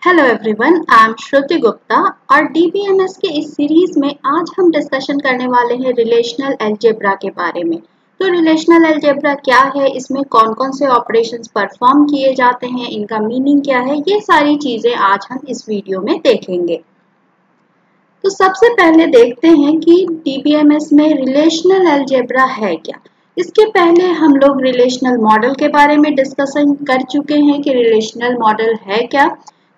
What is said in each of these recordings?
Hello everyone, I am श्रुति गुप्ता और DBMS के इस सीरीज में आज हम डिस्कशन करने वाले हैं रिलेशनल अलजेब्रा के बारे में। तो रिलेशनल अलजेब्रा क्या है, इसमें कौन कौन से ऑपरेशंस परफॉर्म किए जाते हैं, इनका मीनिंग क्या है, ये सारी चीजें आज हम इस वीडियो में देखेंगे। तो सबसे पहले देखते हैं कि डीबीएमएस में रिलेशनल अलजेब्रा है क्या। इसके पहले हम लोग रिलेशनल मॉडल के बारे में डिस्कशन कर चुके हैं कि रिलेशनल मॉडल है क्या।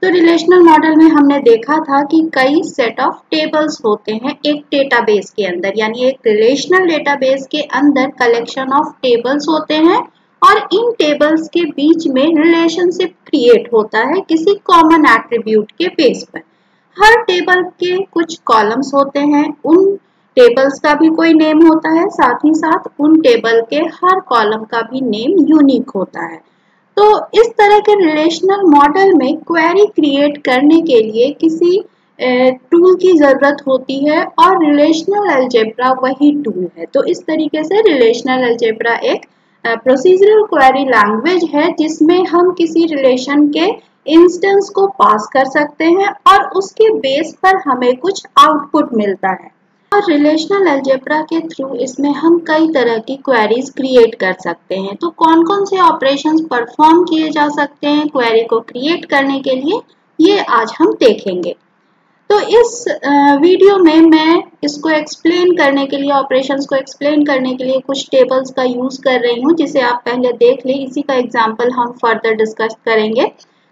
तो रिलेशनल मॉडल में हमने देखा था कि कई सेट ऑफ टेबल्स होते हैं एक डेटाबेस के अंदर, यानी एक रिलेशनल डेटाबेस के अंदर कलेक्शन ऑफ टेबल्स होते हैं और इन टेबल्स के बीच में रिलेशनशिप क्रिएट होता है किसी कॉमन एट्रीब्यूट के बेस पर। हर टेबल के कुछ कॉलम्स होते हैं, उन टेबल्स का भी कोई नेम होता है, साथ ही साथ उन टेबल के हर कॉलम का भी नेम यूनिक होता है। तो इस तरह के रिलेशनल मॉडल में क्वेरी क्रिएट करने के लिए किसी टूल की जरूरत होती है और रिलेशनल अलजेब्रा वही टूल है। तो इस तरीके से रिलेशनल अलजेब्रा एक प्रोसीजरल क्वेरी लैंग्वेज है जिसमें हम किसी रिलेशन के इंस्टेंस को पास कर सकते हैं और उसके बेस पर हमें कुछ आउटपुट मिलता है। और रिलेशनल अलजेब्रा के थ्रू इसमें हम कई तरह की क्वेरीज क्रिएट कर सकते हैं। तो कौन कौन से ऑपरेशंस परफॉर्म किए जा सकते हैं क्वेरी को क्रिएट करने के लिए, ये आज हम देखेंगे। तो इस वीडियो में मैं इसको एक्सप्लेन करने के लिए, ऑपरेशंस को एक्सप्लेन करने के लिए कुछ टेबल्स का यूज कर रही हूँ, जिसे आप पहले देख लें। इसी का एग्जाम्पल हम फर्दर डिस्कस करेंगे।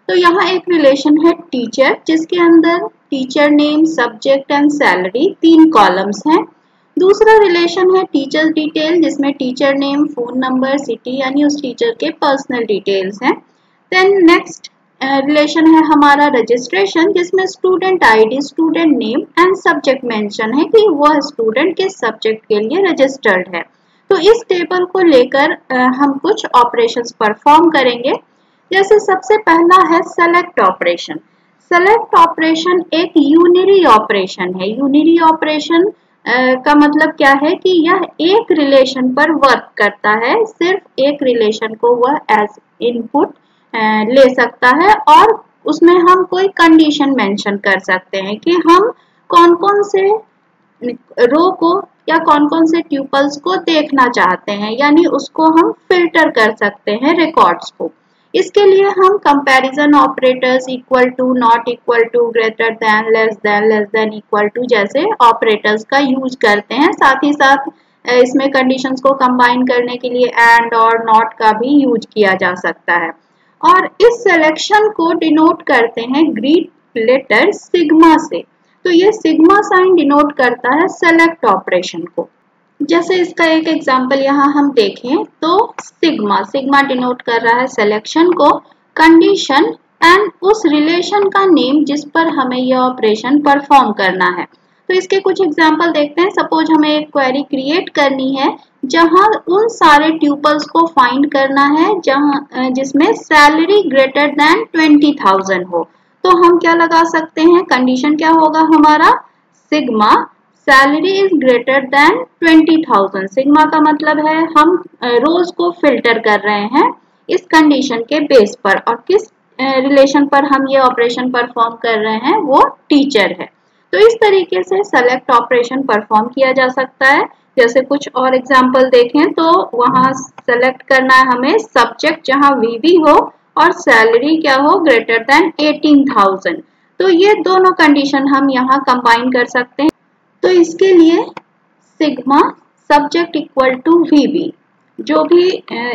तो यहाँ एक रिलेशन है टीचर, जिसके अंदर teacher name, subject and salary 3 columns हैं। दूसरा रिलेशन है टीचर डिटेल, जिसमें teacher name, phone number, city यानी उस टीचर के पर्सनल डिटेल्स हैं। देन नेक्स्ट रिलेशन है हमारा रजिस्ट्रेशन, जिसमें student ID, student name and subject mention है कि वह स्टूडेंट किस सब्जेक्ट के लिए रजिस्टर्ड है। तो इस टेबल को लेकर हम कुछ ऑपरेशंस परफॉर्म करेंगे। जैसे सबसे पहला है सेलेक्ट ऑपरेशन। सेलेक्ट ऑपरेशन एक यूनिरी ऑपरेशन है। यूनिरी ऑपरेशन का मतलब क्या है कि यह एक रिलेशन पर वर्क करता है, सिर्फ एक रिलेशन को वह एज इनपुट ले सकता है और उसमें हम कोई कंडीशन मेंशन कर सकते हैं कि हम कौन कौन से रो को या कौन कौन से ट्यूपल्स को देखना चाहते हैं, यानी उसको हम फिल्टर कर सकते हैं रिकॉर्ड्स को। इसके लिए हम comparison operators, equal to, not equal to, greater than, less than, equal to जैसे ऑपरेटर्स का यूज करते हैं। साथ ही साथ इसमें कंडीशंस को कंबाइन करने के लिए एंड और नॉट का भी यूज किया जा सकता है। और इस सिलेक्शन को डिनोट करते हैं ग्रीक लेटर सिग्मा से। तो ये सिग्मा साइन डिनोट करता है सेलेक्ट ऑपरेशन को। जैसे इसका एक एग्जांपल यहाँ हम देखें तो सिग्मा डिनोट कर रहा है सिलेक्शन को, कंडीशन एंड उस रिलेशन का नेम जिस पर हमें यह ऑपरेशन परफॉर्म करना है। तो इसके कुछ एग्जांपल देखते हैं। सपोज हमें एक क्वेरी क्रिएट करनी है जहां उन सारे ट्यूपल्स को फाइंड करना है जहां जिसमें सैलरी ग्रेटर देन 20,000 हो। तो हम क्या लगा सकते हैं, कंडीशन क्या होगा हमारा, sigma salary is greater than 20,000। Sigma का मतलब है हम रोज को फिल्टर कर रहे हैं इस कंडीशन के बेस पर, और किस रिलेशन पर हम ये ऑपरेशन परफॉर्म कर रहे हैं वो टीचर है। तो इस तरीके से सेलेक्ट ऑपरेशन परफॉर्म किया जा सकता है। जैसे कुछ और एग्जांपल देखें तो वहां सेलेक्ट करना है हमें सब्जेक्ट जहां वीवी हो और सैलरी क्या हो, ग्रेटर देन 18,000। तो ये दोनों कंडीशन हम यहाँ कंबाइन कर सकते हैं। तो इसके लिए सिग्मा सब्जेक्ट इक्वल टू वीवी, जो भी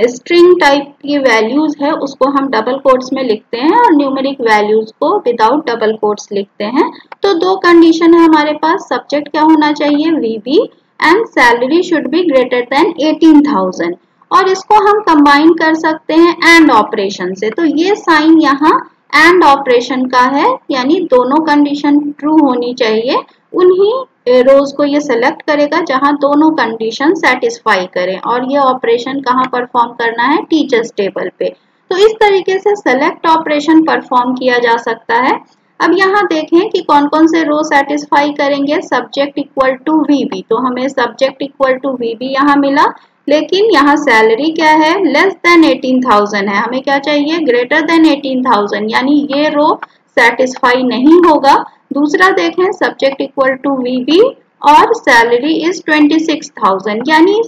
स्ट्रिंग टाइप की वैल्यूज है उसको हम डबल कोट्स में लिखते हैं और न्यूमेरिक वैल्यूज को विदाउट डबल कोट्स लिखते हैं। तो दो कंडीशन है हमारे पास, सब्जेक्ट क्या होना चाहिए, वीवी, and salary should be greater than 18,000। और इसको हम कंबाइन कर सकते हैं एंड ऑपरेशन से। तो ये साइन यहाँ एंड ऑपरेशन का है, यानी दोनों कंडीशन ट्रू होनी चाहिए। उन्हीं रोज को ये सेलेक्ट करेगा जहां दोनों कंडीशन सेटिस्फाई करें, और ये ऑपरेशन कहाँ परफॉर्म करना है, टीचर्स टेबल पे। तो इस तरीके से सेलेक्ट ऑपरेशन परफॉर्म किया जा सकता है। अब यहाँ देखें कि कौन कौन से रो सेटिस्फाई करेंगे, सब्जेक्ट इक्वल टू वीबी। तो हमें सब्जेक्ट इक्वल टू वीबी यहाँ मिला, लेकिन यहाँ सैलरी क्या है, लेस देन 18,000 है। हमें क्या चाहिए, ग्रेटर देन 18,000, यानी ये रो सेटिस्फाई नहीं होगा। दूसरा देखें सब्जेक्ट इक्वल टू वीबी और सैलरी इज 26,000, यानी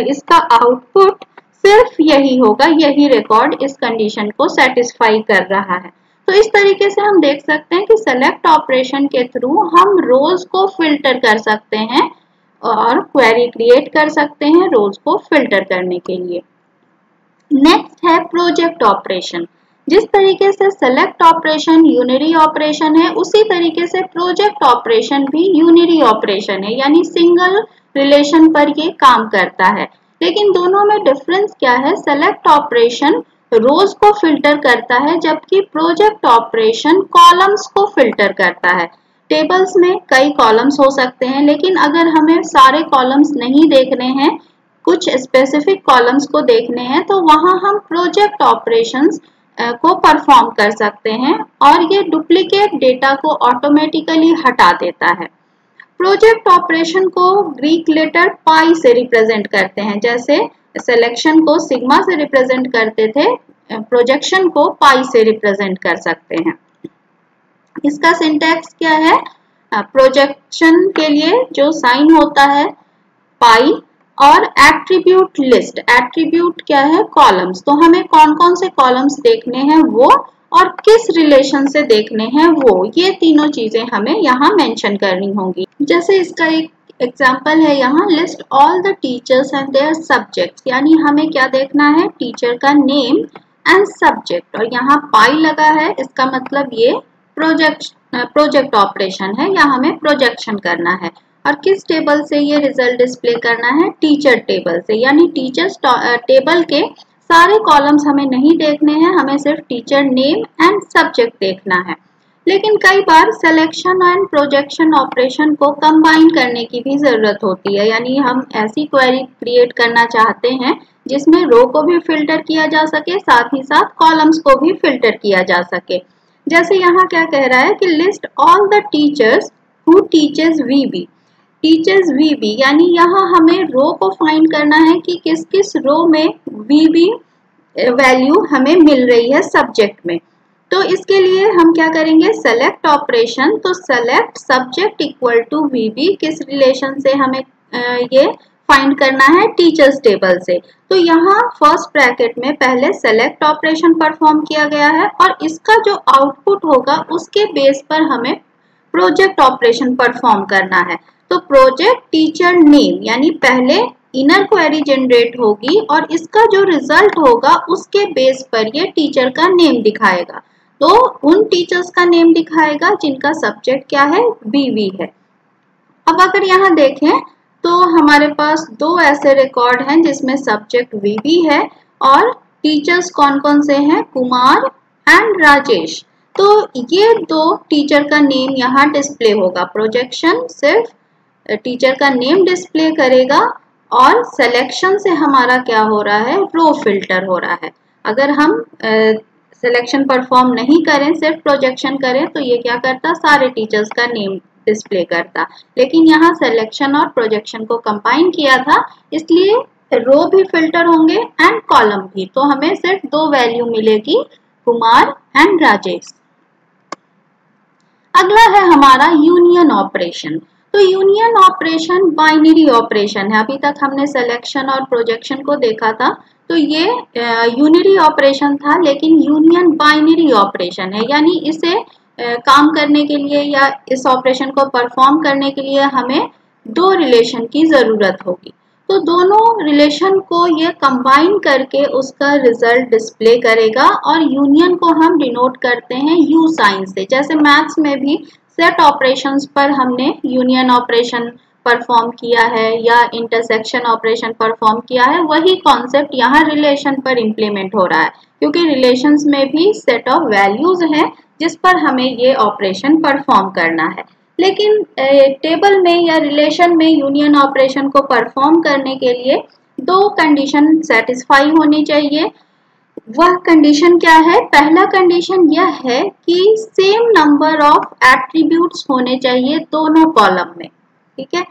इसका आउटपुट सिर्फ यही होगा, यही रिकॉर्ड इस कंडीशन को सेटिस्फाई कर रहा है। तो इस तरीके से हम देख सकते हैं कि सेलेक्ट ऑपरेशन के थ्रू हम रोज को फिल्टर कर सकते हैं और क्वेरी क्रिएट कर सकते हैं रोज को फिल्टर करने के लिए। नेक्स्ट है प्रोजेक्ट ऑपरेशन। जिस तरीके से सेलेक्ट ऑपरेशन यूनिरी ऑपरेशन है, उसी तरीके से प्रोजेक्ट ऑपरेशन भी यूनिरी ऑपरेशन है, यानी सिंगल रिलेशन पर ये काम करता है। लेकिन दोनों में डिफरेंस क्या है? सेलेक्ट ऑपरेशन रोज को फिल्टर करता है, जबकि प्रोजेक्ट ऑपरेशन कॉलम्स को फिल्टर करता है। टेबल्स में कई कॉलम्स हो सकते हैं, लेकिन अगर हमें सारे कॉलम्स नहीं देखने हैं, कुछ स्पेसिफिक कॉलम्स को देखने हैं, तो वहां हम प्रोजेक्ट ऑपरेशंस को परफॉर्म कर सकते हैं और ये डुप्लीकेट डेटा को ऑटोमेटिकली हटा देता है। प्रोजेक्ट ऑपरेशन को ग्रीक लेटर पाई से रिप्रेजेंट करते हैं, जैसे सिलेक्शन को सिग्मा से रिप्रेजेंट करते थे, प्रोजेक्शन को पाई से रिप्रेजेंट कर सकते हैं। इसका सिंटैक्स क्या है? प्रोजेक्शन के लिए जो साइन होता है पाई, और एट्रीब्यूट लिस्ट, एट्रीब्यूट क्या है? कॉलम्स। तो हमें कौन कौन से कॉलम्स देखने हैं वो, और किस रिलेशन से देखने हैं वो, ये तीनों चीजें हमें यहाँ मेंशन करनी होंगी। जैसे इसका एक एग्जाम्पल है यहाँ, list all the teachers and their subjects, यानी हमें क्या देखना है? टीचर का नेम एंड सब्जेक्ट, और यहाँ पाई लगा है, इसका मतलब ये प्रोजेक्ट ऑपरेशन है, या हमें प्रोजेक्शन करना है। और किस टेबल से ये रिजल्ट डिस्प्ले करना है? टीचर टेबल से, यानी टीचर्स टेबल के सारे कॉलम्स हमें नहीं देखने हैं, हमें सिर्फ टीचर नेम एंड सब्जेक्ट देखना है। लेकिन कई बार सिलेक्शन एंड प्रोजेक्शन ऑपरेशन को कंबाइन करने की भी जरूरत होती है, यानी हम ऐसी क्वेरी क्रिएट करना चाहते हैं जिसमें रो को भी फिल्टर किया जा सके, साथ ही साथ कॉलम्स को भी फिल्टर किया जा सके। जैसे यहाँ क्या कह रहा है कि list all the teachers who teaches VB, teachers VB, यानी यहाँ हमें रो को फाइंड करना है कि किस किस रो में वीबी वैल्यू हमें मिल रही है सब्जेक्ट में। तो इसके लिए हम क्या करेंगे? सेलेक्ट ऑपरेशन, तो सेलेक्ट सब्जेक्ट इक्वल टू वीबी, किस रिलेशन से हमें ये फाइंड करना है? टीचर्स टेबल से। तो यहाँ फर्स्ट ब्रैकेट में पहले सेलेक्ट ऑपरेशन परफॉर्म किया गया है, और इसका जो आउटपुट होगा उसके बेस पर हमें प्रोजेक्ट ऑपरेशन परफॉर्म करना है। तो प्रोजेक्ट टीचर नेम, यानी पहले इनर क्वेरी जनरेट होगी और इसका जो रिजल्ट होगा उसके बेस पर ये टीचर का नेम दिखाएगा। तो उन टीचर्स का नेम दिखाएगा जिनका सब्जेक्ट क्या है? बीवी है। अब अगर यहाँ देखें तो हमारे पास दो ऐसे रिकॉर्ड हैं जिसमें सब्जेक्ट वीवी है और टीचर्स कौन कौन से हैं? कुमार एंड राजेश। तो ये दो टीचर का नेम यहाँ डिस्प्ले होगा। प्रोजेक्शन सिर्फ टीचर का नेम डिस्प्ले करेगा और सिलेक्शन से हमारा क्या हो रहा है? रो फिल्टर हो रहा है। अगर हम सिलेक्शन परफॉर्म नहीं करें, सिर्फ प्रोजेक्शन करें, तो ये क्या करता? सारे टीचर्स का नेम डिस्प्ले करता। लेकिन यहाँ सिलेक्शन और प्रोजेक्शन को कंबाइन किया था, इसलिए रो भी फिल्टर होंगे एंड कॉलम भी। तो हमें सिर्फ दो वैल्यू मिलेगी, कुमार एंड राजेश। अगला है हमारा यूनियन ऑपरेशन। तो यूनियन ऑपरेशन बाइनरी ऑपरेशन है। अभी तक हमने सिलेक्शन और प्रोजेक्शन को देखा था, तो ये यूनिरी ऑपरेशन था, लेकिन यूनियन बाइनरी ऑपरेशन है, यानी इसे काम करने के लिए या इस ऑपरेशन को परफॉर्म करने के लिए हमें दो रिलेशन की जरूरत होगी। तो दोनों रिलेशन को ये कंबाइन करके उसका रिजल्ट डिस्प्ले करेगा, और यूनियन को हम डिनोट करते हैं यू साइन से। जैसे मैथ्स में भी सेट ऑपरेशंस पर हमने यूनियन ऑपरेशन परफॉर्म किया है या इंटरसेक्शन ऑपरेशन परफॉर्म किया है, वही कॉन्सेप्ट यहाँ रिलेशन पर इम्प्लीमेंट हो रहा है, क्योंकि रिलेशंस में भी सेट ऑफ वैल्यूज हैं जिस पर हमें ये ऑपरेशन परफॉर्म करना है। लेकिन टेबल में या रिलेशन में यूनियन ऑपरेशन को परफॉर्म करने के लिए दो कंडीशन सेटिस्फाई होनी चाहिए। वह कंडीशन क्या है? पहला कंडीशन यह है कि सेम नंबर ऑफ एट्रीब्यूट्स होने चाहिए दोनों कॉलम में, ठीक है।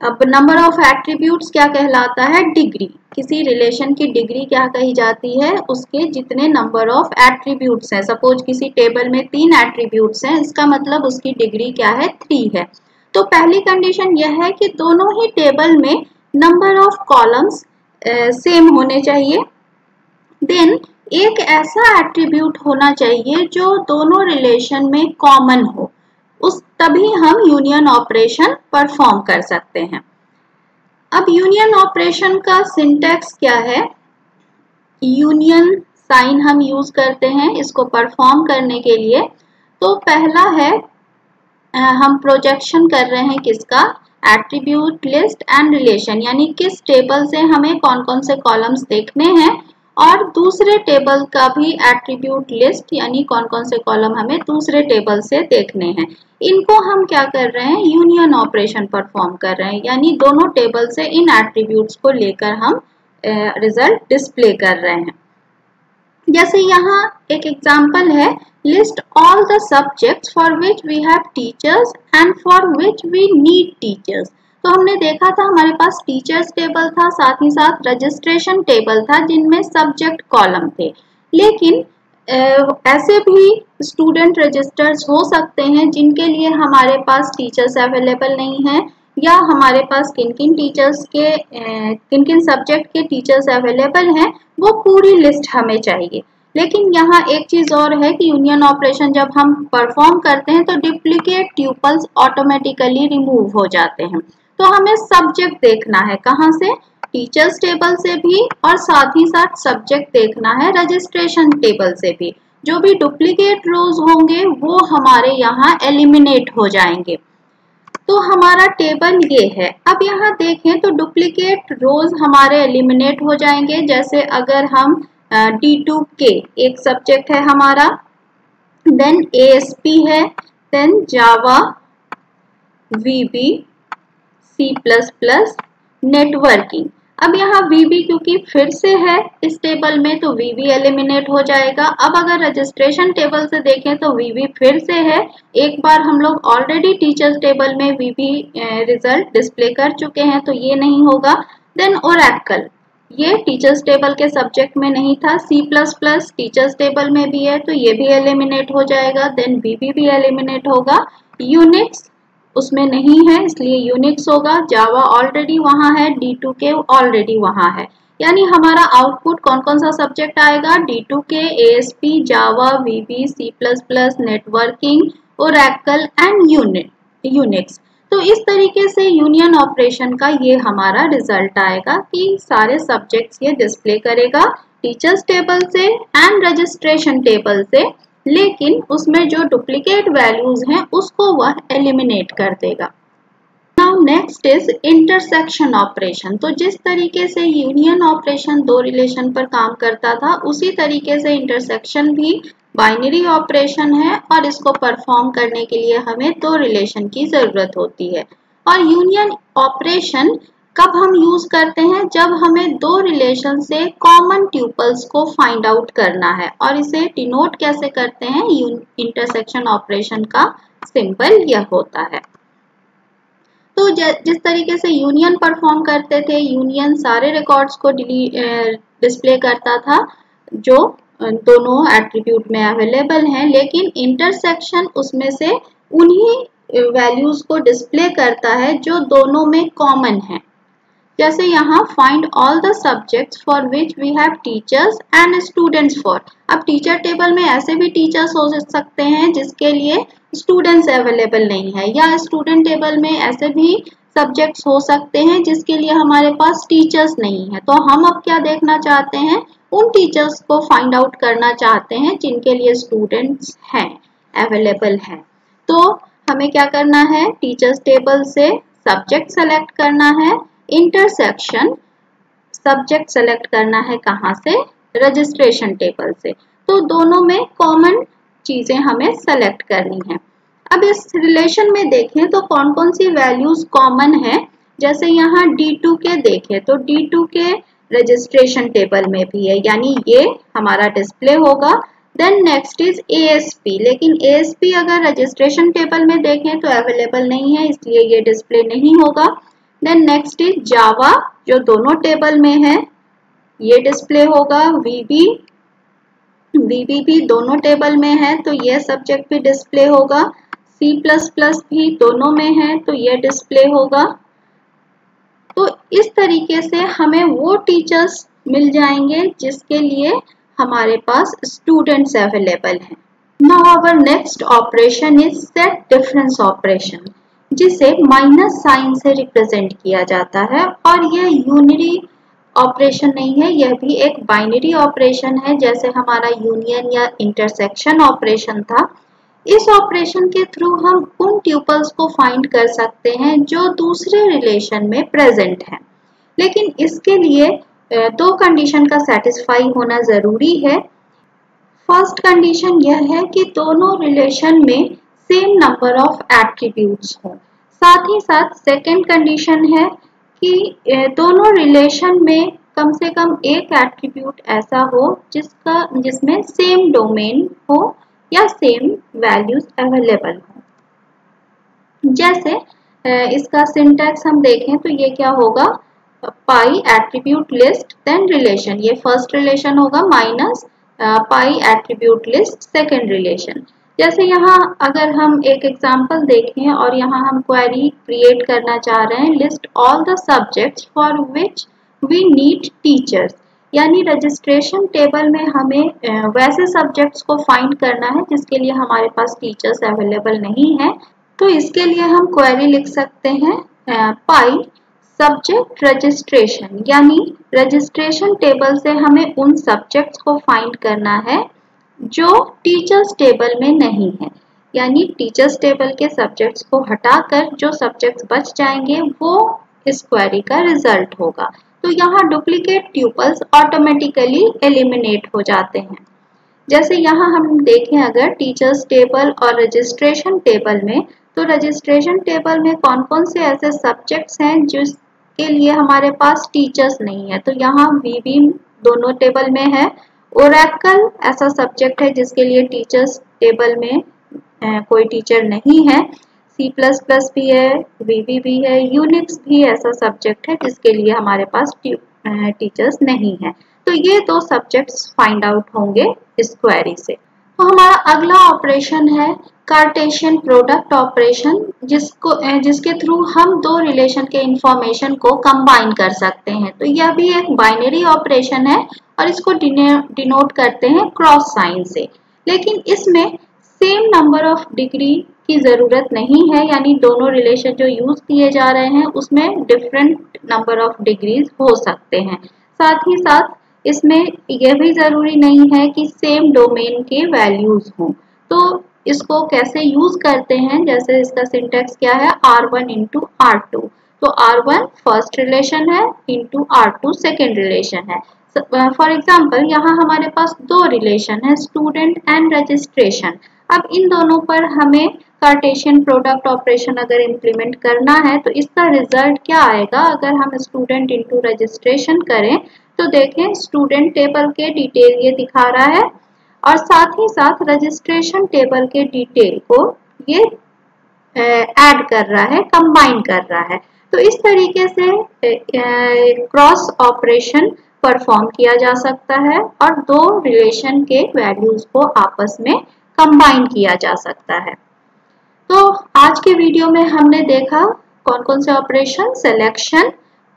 अब नंबर ऑफ एट्रीब्यूट्स क्या कहलाता है? डिग्री। किसी रिलेशन की डिग्री क्या कही जाती है? उसके जितने नंबर ऑफ एट्रीब्यूट्स हैं। सपोज किसी टेबल में 3 एट्रीब्यूट्स हैं, इसका मतलब उसकी डिग्री क्या है? 3 है। तो पहली कंडीशन यह है कि दोनों ही टेबल में नंबर ऑफ कॉलम्स सेम होने चाहिए। देन एक ऐसा एट्रीब्यूट होना चाहिए जो दोनों रिलेशन में कॉमन हो, उस तभी हम यूनियन ऑपरेशन परफॉर्म कर सकते हैं। अब यूनियन ऑपरेशन का सिंटैक्स क्या है? यूनियन साइन हम यूज करते हैं इसको परफॉर्म करने के लिए। तो पहला है हम प्रोजेक्शन कर रहे हैं किसका? एट्रीब्यूट लिस्ट एंड रिलेशन, यानी किस टेबल से हमें कौन कौन से कॉलम्स देखने हैं, और दूसरे टेबल का भी एट्रीब्यूट लिस्ट यानी कौन कौन से कॉलम हमें दूसरे टेबल से देखने हैं। इनको हम क्या कर रहे हैं? यूनियन ऑपरेशन परफॉर्म कर रहे हैं, यानी दोनों टेबल से इन एट्रीब्यूट्स को लेकर हम रिजल्ट डिस्प्ले कर रहे हैं। जैसे यहाँ एक एग्जाम्पल है, list all the subjects for which we have teachers and for which we need teachers. तो हमने देखा था हमारे पास टीचर्स टेबल था, साथ ही साथ रजिस्ट्रेशन टेबल था जिनमें सब्जेक्ट कॉलम थे। लेकिन ऐसे भी स्टूडेंट रजिस्टर्स हो सकते हैं जिनके लिए हमारे पास टीचर्स अवेलेबल नहीं है, या हमारे पास किन किन टीचर्स के किन किन सब्जेक्ट के टीचर्स अवेलेबल हैं वो पूरी लिस्ट हमें चाहिए। लेकिन यहाँ एक चीज और है कि यूनियन ऑपरेशन जब हम परफॉर्म करते हैं तो डुप्लीकेट ट्यूपल्स ऑटोमेटिकली रिमूव हो जाते हैं। तो हमें सब्जेक्ट देखना है, कहाँ से? टीचर्स टेबल से भी, और साथ ही साथ सब्जेक्ट देखना है रजिस्ट्रेशन टेबल से भी। जो भी डुप्लीकेट रोज होंगे वो हमारे यहाँ एलिमिनेट हो जाएंगे। तो हमारा टेबल ये है। अब यहाँ देखें तो डुप्लीकेट रोज हमारे एलिमिनेट हो जाएंगे। जैसे अगर हम D2K एक सब्जेक्ट है हमारा, देन ASP है, देन जावा, VB, C++, नेटवर्किंग। अब यहाँ VB क्योंकि फिर से है इस टेबल में तो VB एलिमिनेट हो जाएगा। अब अगर रजिस्ट्रेशन टेबल से देखें तो VB फिर से है, एक बार हम लोग ऑलरेडी टीचर्स टेबल में VB रिजल्ट डिस्प्ले कर चुके हैं तो ये नहीं होगा। देन ओरेकल, ये टीचर्स टेबल के सब्जेक्ट में नहीं था। C++ टीचर्स टेबल में भी है तो ये भी एलिमिनेट हो जाएगा। देन VB भी एलिमिनेट होगा। यूनिक्स उसमें नहीं है इसलिए यूनिक्स होगा। जावा ऑलरेडी वहां है, D2K ऑलरेडी वहां है। यानी हमारा आउटपुट कौन कौन सा सब्जेक्ट आएगा? D2K, ASP, Java, VB, C++, networking, Oracle and Unix. तो इस तरीके से यूनियन ऑपरेशन का ये हमारा रिजल्ट आएगा कि सारे सब्जेक्ट्स ये डिस्प्ले करेगा टीचर्स टेबल से एंड रजिस्ट्रेशन टेबल से, लेकिन उसमें जो डुप्लीकेट वैल्यूज हैं उसको वह एलिमिनेट कर देगा। Now next is intersection operation. तो जिस तरीके से यूनियन ऑपरेशन दो रिलेशन पर काम करता था उसी तरीके से इंटरसेक्शन भी बाइनरी ऑपरेशन है, और इसको परफॉर्म करने के लिए हमें दो रिलेशन की जरूरत होती है। और यूनियन ऑपरेशन कब हम यूज करते हैं? जब हमें दो रिलेशन से कॉमन ट्यूपल्स को फाइंड आउट करना है, और इसे डिनोट कैसे करते हैं? इंटरसेक्शन ऑपरेशन का सिंबल यह होता है। तो जिस तरीके से यूनियन परफॉर्म करते थे, यूनियन सारे रिकॉर्ड्स को डिस्प्ले करता था जो दोनों एट्रीब्यूट में अवेलेबल हैं, लेकिन इंटरसेक्शन उसमें से उन्हीं वैल्यूज को डिस्प्ले करता है जो दोनों में कॉमन है। जैसे यहाँ find all the subjects for which we have teachers and students for. अब टीचर टेबल में ऐसे भी टीचर्स हो सकते हैं जिसके लिए स्टूडेंट्स अवेलेबल नहीं है, या स्टूडेंट टेबल में ऐसे भी सब्जेक्ट्स हो सकते हैं जिसके लिए हमारे पास टीचर्स नहीं है। तो हम अब क्या देखना चाहते हैं? उन टीचर्स को फाइंड आउट करना चाहते हैं जिनके लिए स्टूडेंट्स हैं, अवेलेबल हैं। तो हमें क्या करना है? टीचर्स टेबल से सब्जेक्ट सेलेक्ट करना है, इंटरसेक्शन सब्जेक्ट सेलेक्ट करना है कहाँ से? रजिस्ट्रेशन टेबल से। तो दोनों में कॉमन चीजें हमें सेलेक्ट करनी है। अब इस रिलेशन में देखें तो कौन कौन सी वैल्यूज कॉमन है। जैसे यहाँ D2K देखें तो D2K रजिस्ट्रेशन टेबल में भी है, यानी ये हमारा डिस्प्ले होगा। देन नेक्स्ट इज ASP, लेकिन ASP अगर रजिस्ट्रेशन टेबल में देखें तो अवेलेबल नहीं है इसलिए ये डिस्प्ले नहीं होगा। देन नेक्स्ट इज जावा, जो दोनों टेबल में है ये डिस्प्ले होगा। वीबी भी दोनों टेबल में है तो ये सब्जेक्ट भी डिस्प्ले होगा। C++ भी दोनों में है तो ये डिस्प्ले होगा। तो इस तरीके से हमें वो टीचर्स मिल जाएंगे जिसके लिए हमारे पास स्टूडेंट्स अवेलेबल हैं। Now our next operation is set difference operation, जिसे माइनस साइन से रिप्रेजेंट किया जाता है। और यह यूनिरी ऑपरेशन नहीं है, यह भी एक बाइनरी ऑपरेशन है, जैसे हमारा यूनियन या इंटरसेक्शन ऑपरेशन था। इस ऑपरेशन के थ्रू हम उन ट्यूपल्स को फाइंड कर सकते हैं जो दूसरे रिलेशन में प्रेजेंट हैं, लेकिन इसके लिए दो कंडीशन का सेटिस्फाई होना जरूरी है। फर्स्ट कंडीशन यह है कि दोनों रिलेशन में सेम नंबर ऑफ एट्रीब्यूट्स हों। साथ ही साथ सेकेंड कंडीशन है कि दोनों रिलेशन में कम से कम एक एट्रीब्यूट ऐसा हो जिसमें सेम डोमेन हो या सेम वैल्यूज अवेलेबल हो। जैसे इसका सिंटैक्स हम देखें तो ये क्या होगा, पाई एट्रीब्यूट लिस्ट देन रिलेशन, ये फर्स्ट रिलेशन होगा, minus pi attribute list second relation. जैसे यहाँ अगर हम एक एग्जांपल देखें और यहाँ हम क्वेरी क्रिएट करना चाह रहे हैं, list all the subjects for which we need teachers, यानी रजिस्ट्रेशन टेबल में हमें वैसे सब्जेक्ट्स को फाइंड करना है जिसके लिए हमारे पास टीचर्स अवेलेबल नहीं है। तो इसके लिए हम क्वेरी लिख सकते हैं पाई सब्जेक्ट रजिस्ट्रेशन, यानी रजिस्ट्रेशन टेबल से हमें उन सब्जेक्ट्स को फाइंड करना है जो टीचर्स टेबल में नहीं है, यानी टीचर्स टेबल के सब्जेक्ट्स को हटाकर जो सब्जेक्ट्स बच जाएंगे वो इस क्वेरी का रिजल्ट होगा। तो यहाँ डुप्लीकेट ट्यूपल्स ऑटोमेटिकली एलिमिनेट हो जाते हैं। जैसे यहाँ हम देखें अगर टीचर्स टेबल और रजिस्ट्रेशन टेबल में, तो रजिस्ट्रेशन टेबल में कौन कौन से ऐसे सब्जेक्ट्स हैं जिसके लिए हमारे पास टीचर्स नहीं है, तो यहाँ वीबी दोनों टेबल में है। ओरेकल ऐसा सब्जेक्ट है जिसके लिए टीचर्स टेबल में कोई टीचर नहीं है। C++ भी है, वीबी भी है, यूनिक्स भी ऐसा सब्जेक्ट है जिसके लिए हमारे पास टीचर्स नहीं है। तो ये दो सब्जेक्ट्स फाइंड आउट होंगे इस क्वेरी से। तो हमारा अगला ऑपरेशन है कार्टेशियन प्रोडक्ट ऑपरेशन, जिसके थ्रू हम दो रिलेशन के इंफॉर्मेशन को कंबाइन कर सकते हैं। तो यह भी एक बाइनरी ऑपरेशन है और इसको डिनोट करते हैं क्रॉस साइन से, लेकिन इसमें सेम नंबर ऑफ डिग्री की जरूरत नहीं है, यानी दोनों रिलेशन जो यूज किए जा रहे हैं उसमें डिफरेंट नंबर ऑफ डिग्रीज हो सकते हैं। साथ ही साथ इसमें यह भी जरूरी नहीं है कि सेम डोमेन के वैल्यूज हों। तो इसको कैसे यूज करते हैं, जैसे इसका सिंटैक्स क्या है, R1 इंटू R2। तो R1 फर्स्ट रिलेशन है इंटू R2 सेकेंड रिलेशन है। फॉर एग्जाम्पल यहाँ हमारे पास दो रिलेशन है, स्टूडेंट एंड रजिस्ट्रेशन। अब इन दोनों पर हमें कार्टेशियन प्रोडक्ट ऑपरेशन अगर इम्प्लीमेंट करना है तो इसका रिजल्ट क्या आएगा, अगर हम स्टूडेंट इंटू रजिस्ट्रेशन करें तो देखें स्टूडेंट टेबल के डिटेल ये दिखा रहा है और साथ ही साथ रजिस्ट्रेशन टेबल के डिटेल को ये ऐड कर रहा है, कंबाइन कर रहा है। तो इस तरीके से क्रॉस ऑपरेशन परफॉर्म किया जा सकता है और दो रिलेशन के वैल्यूज को आपस में कंबाइन किया जा सकता है। तो आज के वीडियो में हमने देखा कौन कौन से ऑपरेशन, सिलेक्शन,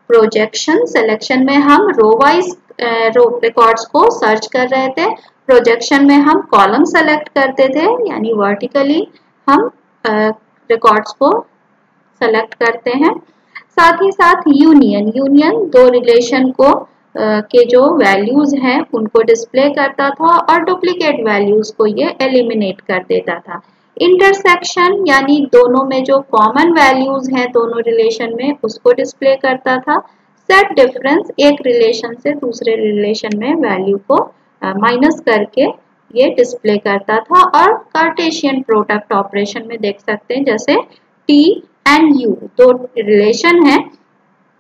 प्रोजेक्शन। सिलेक्शन में हम रो वाइज रिकॉर्ड्स को सर्च कर रहे थे, प्रोजेक्शन में हम कॉलम सेलेक्ट करते थे, यानी वर्टिकली हम रिकॉर्ड्स को सेलेक्ट करते हैं। साथ ही साथ यूनियन दो रिलेशन को के जो वैल्यूज हैं उनको डिस्प्ले करता था और डुप्लीकेट वैल्यूज को ये एलिमिनेट कर देता था। इंटरसेक्शन यानी दोनों में जो कॉमन वैल्यूज हैं दोनों रिलेशन में उसको डिस्प्ले करता था। सेट डिफरेंस एक रिलेशन से दूसरे रिलेशन में वैल्यू को माइनस करके ये डिस्प्ले करता था। और कार्टेशियन प्रोडक्ट ऑपरेशन में देख सकते हैं जैसे T एंड U दो रिलेशन है,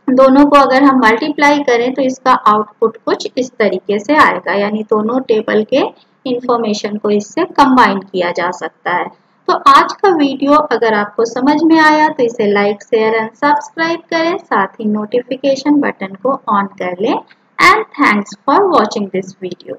दोनों को अगर हम मल्टीप्लाई करें तो इसका आउटपुट कुछ इस तरीके से आएगा, यानी दोनों टेबल के इंफॉर्मेशन को इससे कंबाइन किया जा सकता है। तो आज का वीडियो अगर आपको समझ में आया तो इसे लाइक, शेयर एंड सब्सक्राइब करें, साथ ही नोटिफिकेशन बटन को ऑन कर लें। And thanks for watching this video.